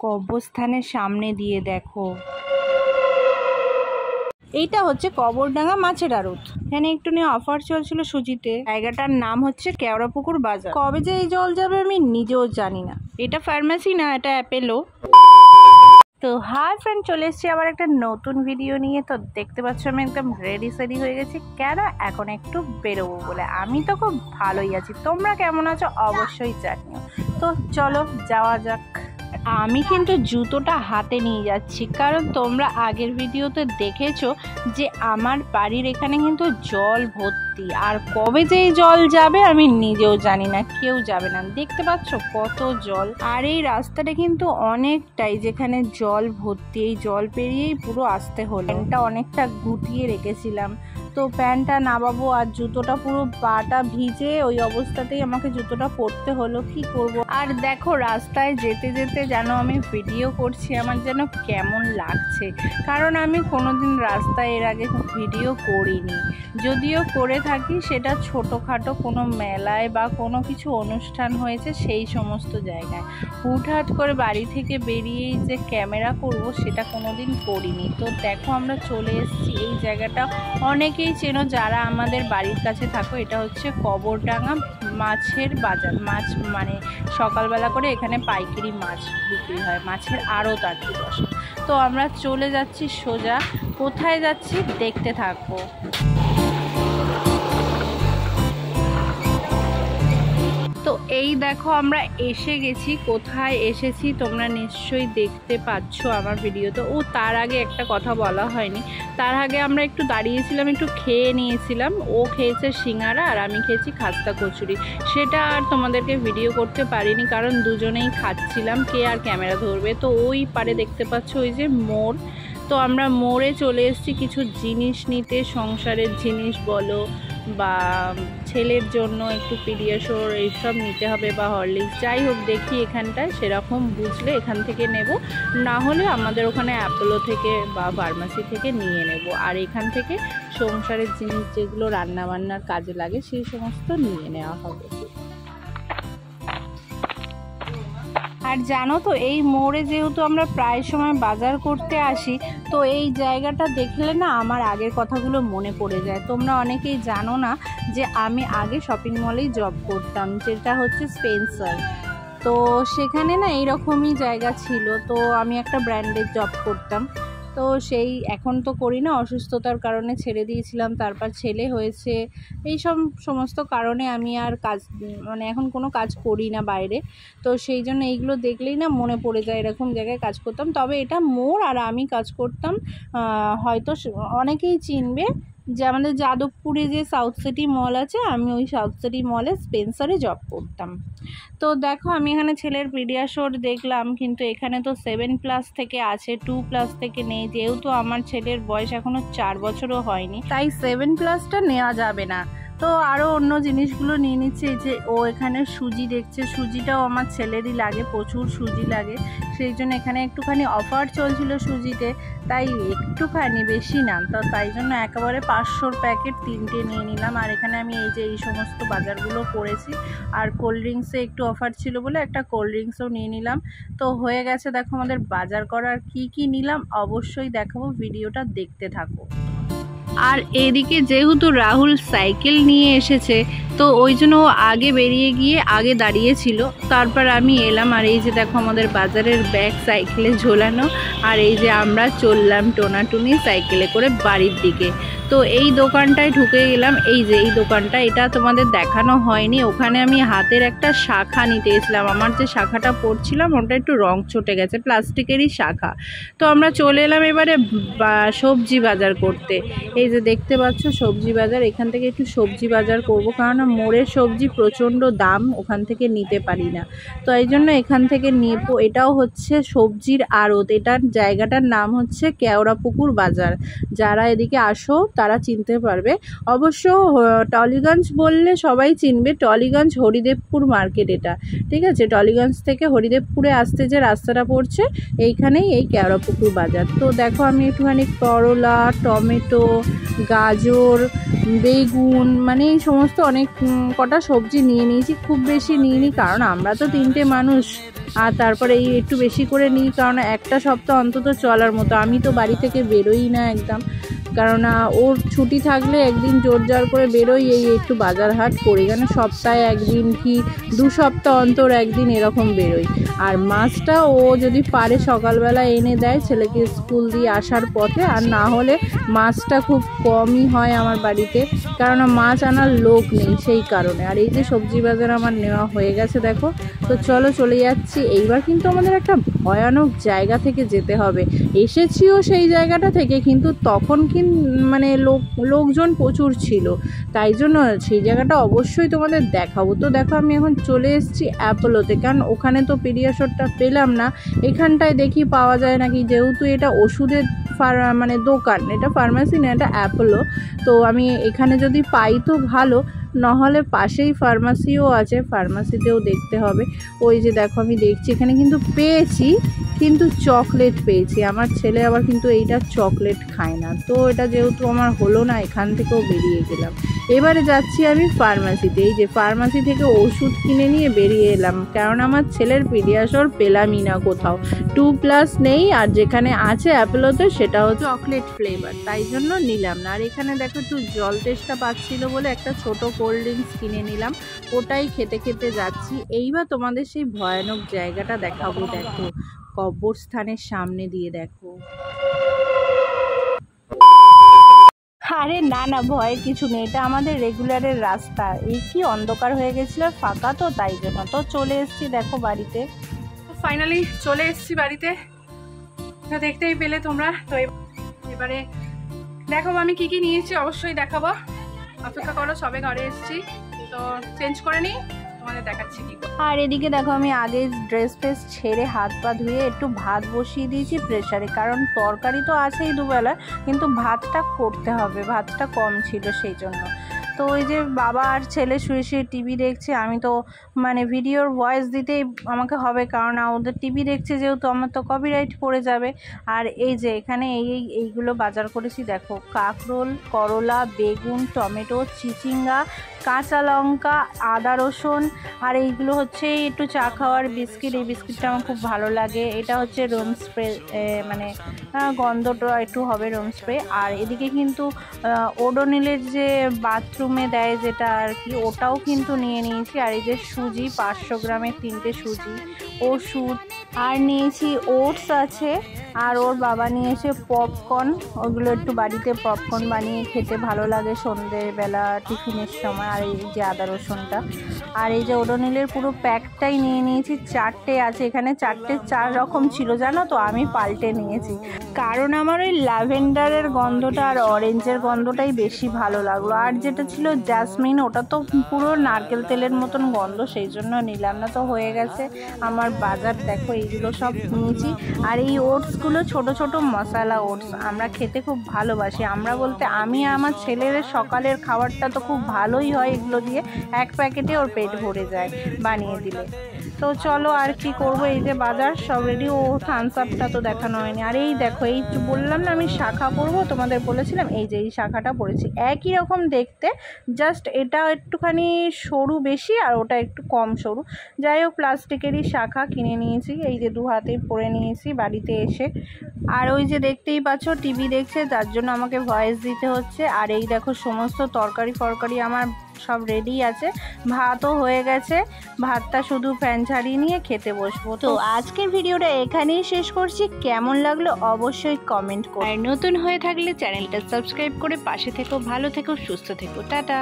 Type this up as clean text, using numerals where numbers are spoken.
কবরস্থানের সামনে দিয়ে দেখো, এইটা হচ্ছে কবরডাঙ্গা মাছের আড়ত। এখানে একটু নিয়ে অফার চলছিল সুজিতে। জায়গাটার নাম হচ্ছে কেওড়াপুকুর বাজার। কবে যে এই জল যাবে আমি নিজেও জানি না। এটা ফার্মেসি না, এটা অ্যাপেলো। তো হাই ফ্রেন্ড, চলে এসেছি আবার একটা নতুন ভিডিও নিয়ে। তো দেখতে পাচ্ছ আমি একদম রেডি সেডি হয়ে গেছি। কেন? এখন একটু বেরোবো বলে। আমি তো খুব ভালোই আছি, তোমরা কেমন আছো অবশ্যই জানিও। তো চলো যাওয়া যাক। আমি কিন্তু জুতোটা হাতে নিয়ে যাচ্ছি, কারণ তোমরা আগের ভিডিওতে দেখেছো যে আমার বাড়ির এখানে কিন্তু জল ভর্তি। আর কবে যে এই জল যাবে আমি নিজেও জানি না, কেউ যাবে না। দেখতে পাচ্ছ কত জল। আর এই রাস্তাটা কিন্তু অনেকটাই যেখানে জল ভর্তি। এই জল পেরিয়েই পুরো আসতে হলো। প্যান্টটা অনেকটা গুটিয়ে রেখেছিলাম, তো প্যান্টটা নামাবো আর জুতোটা পুরো পাটা ভিজে ওই অবস্থাতেই আমাকে জুতোটা পরতে হলো। কি করব। আর দেখো রাস্তায় যেতে যেতে যেন আমি ভিডিও করছি, আমার যেন কেমন লাগছে, কারণ আমি কোনোদিন রাস্তায় এর আগে ভিডিও করিনি। যদিও করে থাকি সেটা ছোটোখাটো কোনো মেলায় বা কোনো কিছু অনুষ্ঠান হয়েছে সেই সমস্ত জায়গায়। হুটহাট করে বাড়ি থেকে বেরিয়েই যে ক্যামেরা করব সেটা কোনোদিন করিনি। তো দেখো আমরা চলে এসেছি এই জায়গাটা। অনেকেই চেনো যারা আমাদের বাড়ির কাছে থাকো। এটা হচ্ছে কবরডাঙ্গা মাছের বাজার। মাছ মানে সকালবেলা করে এখানে পাইকারি মাছ বিক্রি হয়, মাছের আড়ত আর কি বসে। তো আমরা চলে যাচ্ছি সোজা। কোথায় যাচ্ছি দেখতে থাকবো। তো এই দেখো আমরা এসে গেছি। কোথায় এসেছি তোমরা নিশ্চয়ই দেখতে পাচ্ছ আমার ভিডিওতে। ও তার আগে একটা কথা বলা হয়নি, তার আগে আমরা একটু দাঁড়িয়েছিলাম, একটু খেয়ে নিয়েছিলাম। ও খেয়েছে সিঙ্গারা আর আমি খেয়েছি খাস্তা কচুরি। সেটা আর তোমাদেরকে ভিডিও করতে পারিনি, কারণ দুজনেই খাচ্ছিলাম, কে আর ক্যামেরা ধরবে। তো ওই পারে দেখতে পাচ্ছ ওই যে মোড়। তো আমরা মোড়ে চলে এসেছি কিছু জিনিস নিতে, সংসারের জিনিস বলো বা ছেলের জন্য একটু পিডিয়াশোর এইসব নিতে হবে বা হরলিক্স, যাই হোক। দেখি এখানটায় সেরকম বুঝলে এখান থেকে নেব, না হলে আমাদের ওখানে অ্যাপোলো থেকে বা ফার্মাসি থেকে নিয়ে নেব। আর এখান থেকে সংসারের জিনিস যেগুলো রান্নাবান্নার কাজে লাগে সেই সমস্ত নিয়ে নেওয়া হবে। আর জানো তো এই মোড়ে যেহেতু আমরা প্রায় সময় বাজার করতে আসি, তো এই জায়গাটা দেখলে না আমার আগের কথাগুলো মনে পড়ে যায়। তোমরা অনেকেই জানো না যে আমি আগে শপিং মলেই জব করতাম, যেটা হচ্ছে স্পেন্সার। তো সেখানে না এইরকমই জায়গা ছিল। তো আমি একটা ব্র্যান্ডের জব করতাম। তো সেই এখন তো করি না, অসুস্থতার কারণে ছেড়ে দিয়েছিলাম। তারপর ছেলে হয়েছে, এই সমস্ত কারণে আমি আর কাজ মানে এখন কোনো কাজ করি না বাইরে। তো সেই জন্য এইগুলো দেখলেই না মনে পড়ে যায় এরকম জায়গায় কাজ করতাম। তবে এটা মোড় আর আমি কাজ করতাম, হয়তো অনেকেই চিনবে যে আমাদের যাদবপুরে যে সাউথ সিটি মল আছে, আমি ওই সাউথ সিটি মলে স্পেন্সারে জব করতাম। তো দেখো আমি এখানে ছেলের পিডিয়াশোর দেখলাম, কিন্তু এখানে তো 7+ থেকে আছে, 2+ থেকে নেই। যেহেতু আমার ছেলের বয়স এখনও 4 বছরও হয়নি, তাই 7+টা নেওয়া যাবে না। তো আরও অন্য জিনিসগুলো নিয়ে নিচ্ছে। যে ও এখানে সুজি দেখছে, সুজিটাও আমার ছেলেরই লাগে, প্রচুর সুজি লাগে। সেই জন্য এখানে একটুখানি অফার চলছিল সুজিতে, তাই একটুখানি, বেশি না। তো তাই জন্য একেবারে 500 প্যাকেট 3টে নিয়ে নিলাম। আর এখানে আমি এই সমস্ত বাজারগুলো করেছি। আর কোল্ড ড্রিঙ্কসে একটু অফার ছিল বলে একটা কোল্ড ড্রিঙ্কসও নিয়ে নিলাম। তো হয়ে গেছে দেখো আমাদের বাজার করার। কি নিলাম অবশ্যই দেখাবো, ভিডিওটা দেখতে থাকো। আর এদিকে যেহেতু রাহুল সাইকেল নিয়ে এসেছে, তো ওই জন্য ও আগে বেরিয়ে গিয়ে আগে দাঁড়িয়েছিল। তারপর আমি এলাম। আর এই যে দেখো আমাদের বাজারের ব্যাগ সাইকেলে ঝোলানো। আর এই যে আমরা চললাম টোনাটুনি সাইকেলে করে বাড়ির দিকে। তো এই দোকানটায় ঢুকে গেলাম। এই যে এই দোকানটা, এটা তোমাদের দেখানো হয়নি। ওখানে আমি হাতের একটা শাখা নিতে গেছিলাম। আমার যে শাখাটা পরছিলাম ওটা একটু রং চটে গেছে, প্লাস্টিকেরই শাখা। তো আমরা চলে এলাম এবারে সবজি বাজার করতে। এই যে দেখতে পাচ্ছ সবজি বাজার, এখান থেকে একটু সবজি বাজার করব, কারণ মোড়ের সবজি প্রচণ্ড দাম, ওখান থেকে নিতে পারি না। তো এই জন্য এখান থেকে নেবো। এটাও হচ্ছে সবজির আড়ত। এটার জায়গাটার নাম হচ্ছে কেওড়াপুকুর বাজার। যারা এদিকে আসো তারা চিনতে পারবে। অবশ্য টলিগঞ্জ বললে সবাই চিনবে। টলিগঞ্জ হরিদেবপুর মার্কেট এটা, ঠিক আছে। টলিগঞ্জ থেকে হরিদেবপুরে আসতে যে রাস্তাটা পড়ছে এইখানেই এই কেওড়াপুকুর বাজার। তো দেখো আমি একটুখানি করলা, টমেটো, গাজর, বেগুন, মানে এই সমস্ত অনেক কটা সবজি নিয়ে নিয়েছি। খুব বেশি নিইনি, কারণ আমরা তো 3টে মানুষ, আর তারপরে এই একটু বেশি করে নিই, কারণ একটা সপ্তাহ অন্তত চলার মতো। আমি তো বাড়ি থেকে বেরোই না একদম, কেননা ওর ছুটি থাকলে একদিন জোর জার করে বেরোই, এই একটু বাজার হাট করি, কেন সপ্তাহে একদিন কি 2 সপ্তাহ অন্তর একদিন এরকম বেরোই। আর মাছটা ও যদি পারে সকালবেলা এনে দেয় ছেলেকে স্কুল দিয়ে আসার পথে, আর না হলে মাছটা খুব কমই হয় আমার বাড়িতে, কারণ মাছ আনার লোক নেই সেই কারণে। আর এই যে সবজি বাজার আমার নেওয়া হয়ে গেছে দেখো। তো চলো চলে যাচ্ছি। এইবার কিন্তু আমাদের একটা ভয়ানক জায়গা থেকে যেতে হবে। এসেছিও সেই জায়গাটা থেকে, কিন্তু তখন মানে লোকজন প্রচুর ছিল, তাই জন্য সেই জায়গাটা অবশ্যই তোমাদের দেখাবো। তো দেখো আমি এখন চলে এসেছি অ্যাপোলোতে, কারণ ওখানে তো পিডিয়াশোরটা পেলাম না, এখানটায় দেখি পাওয়া যায় নাকি, যেহেতু এটা ওষুধের মানে দোকান, এটা ফার্মাসি না, এটা অ্যাপোলো। তো আমি এখানে যদি পাই তো ভালো, নহলে পাশেই ফার্মাসিও আছে, ফার্মাসিতেও দেখতে হবে। ওই যে দেখো আমি দেখছি এখানে কিন্তু পেয়েছি, কিন্তু চকলেট পেয়েছি। আমার ছেলে আবার কিন্তু এইটা চকলেট খায় না, তো এটা যেহেতু আমার হলো না, এখান থেকেও বেরিয়ে গেলাম। এবারে যাচ্ছি আমি ফার্মাসিতে। এই যে ফার্মাসি থেকে ওষুধ কিনে নিয়ে বেরিয়ে এলাম, কারণ আমার ছেলের পিডিয়াশোর পেলামই না কোথাও, 2+ নেই, আর যেখানে আছে অ্যাপোলোতে সেটা হচ্ছে চকলেট ফ্লেভার, তাই জন্য নিলাম না। আর এখানে দেখো একটু জল তেষ্টা পাচ্ছিল বলে একটা ছোট কোল্ড ড্রিঙ্কস কিনে নিলাম, ওটাই খেতে খেতে যাচ্ছি। এইবার তোমাদের সেই ভয়ানক জায়গাটা দেখাবো। দেখো কবরস্থানের সামনে দিয়ে দেখো। আরে না না, ভয়ের কিছু নেই, এটা আমাদের রেগুলারের রাস্তা। এই কি অন্ধকার হয়ে গেছিল, ফাঁকা তো, তাই জন্য তো চলে এসেছি দেখো বাড়িতে। ফাইনালি চলে এসেছি বাড়িতে, দেখতেই পেলে তোমরা। তো এবারে দেখো আমি কি কি নিয়েছি, অবশ্যই দেখাবো, অপেক্ষা করো। সবে ঘরে এসেছি, তো চেঞ্জ করে নিই, তোমাদের দেখাচ্ছি কি। আর এদিকে দেখো আমি আগে ড্রেস ফ্রেস ছেড়ে হাত পা ধুয়ে একটু ভাত বসিয়ে দিয়েছি প্রেসারে, কারণ তরকারি তো আছেই দুবেলা, কিন্তু ভাতটা করতে হবে, ভাতটা কম ছিল সেই জন্য। তো ওই যে বাবা আর ছেলে শুয়ে শুয়ে টিভি দেখছে, আমি তো মানে ভিডিওর ভয়েস দিতেই আমাকে হবে, কারণ ওদের টিভি দেখছে যেহেতু, আমার তো কপিরাইট পড়ে যাবে। আর এই যে এখানে এইগুলো বাজার করেছি দেখো, কাঁকরোল, করলা, বেগুন, টমেটো, চিচিঙ্গা, কাঁচা লঙ্কা, আদা রসুন, আর এইগুলো হচ্ছে একটু চা খাওয়ার বিস্কিট, এই বিস্কিটটা আমার খুব ভালো লাগে। এটা হচ্ছে রুম স্প্রে, মানে গন্ধটা একটু হবে রুম স্প্রে। আর এদিকে কিন্তু ওডোনিলের যে বাথরুমে দেয় যেটা আর কি, ওটাও কিন্তু নিয়ে নিয়েছি। আর এই যে সুজি 500 গ্রামের 3টে সুজি, ওষুধ, আর নিয়েছি ওটস আছে, আর ওর বাবা নিয়েছে পপকর্ন, ওগুলো একটু বাড়িতে পপকর্ন বানিয়ে খেতে ভালো লাগে সন্ধ্যেবেলা টিফিনের সময়। আর এই যে আদা রসুনটা, আর এই যে ওডোনিলের পুরো প্যাকটাই নিয়ে নিয়েছি। 4টে আছে এখানে, 4 রকম ছিল জানো তো, আমি পাল্টে নিয়েছি, কারণ আমার ওই ল্যাভেন্ডারের গন্ধটা আর অরেঞ্জের গন্ধটাই বেশি ভালো লাগলো। আর যেটা ছিল জাসমিন, ওটা তো পুরো নারকেল তেলের মতন গন্ধ, সেই জন্য নিলাম না। তো হয়ে গেছে আমার বাজার, দেখো এইগুলো সব নিয়েছি। আর এই ওটসগুলো ছোট ছোট মশলা ওটস, আমরা খেতে খুব ভালোবাসি। আমরা বলতে আমি, আমার ছেলের সকালের খাবারটা তো খুব ভালোই হয় এগুলো দিয়ে, 1 প্যাকেটে ওর পেট ভরে যায় বানিয়ে দিলে। তো চলো আর কি করব, এই যে বাজার সব রেডি। ও থামস আপটা তো দেখানো হয়নি। আর এই দেখো, এই বললাম না আমি শাখা পরবো, তোমাদের বলেছিলাম, এই যে এই শাখাটা পরেছি, একই রকম দেখতে, জাস্ট এটা একটুখানি সরু বেশি আর ওটা একটু কম সরু। যাই হোক, প্লাস্টিকেরই শাখা কিনে নিয়েছি, এই যে 2 হাতে পরে নিয়েছি বাড়িতে এসে। আর ওই যে দেখতেই পাচ্ছ টিভি দেখছে, তার জন্য আমাকে ভয়েস দিতে হচ্ছে। আর এই দেখো সমস্ত তরকারি ফরকারি আমার সব রেডি আছে, ভাতও হয়ে গেছে, ভাতটা শুধু ফ্যান ছাড়িয়ে নিয়ে খেতে বসবো। তো আজকের ভিডিওটা এখানেই শেষ করছি, কেমন লাগলো অবশ্যই কমেন্ট করো, আর নতুন হয়ে থাকলে চ্যানেলটা সাবস্ক্রাইব করে পাশে থেকো, ভালো থেকো, সুস্থ থেকো, টাটা।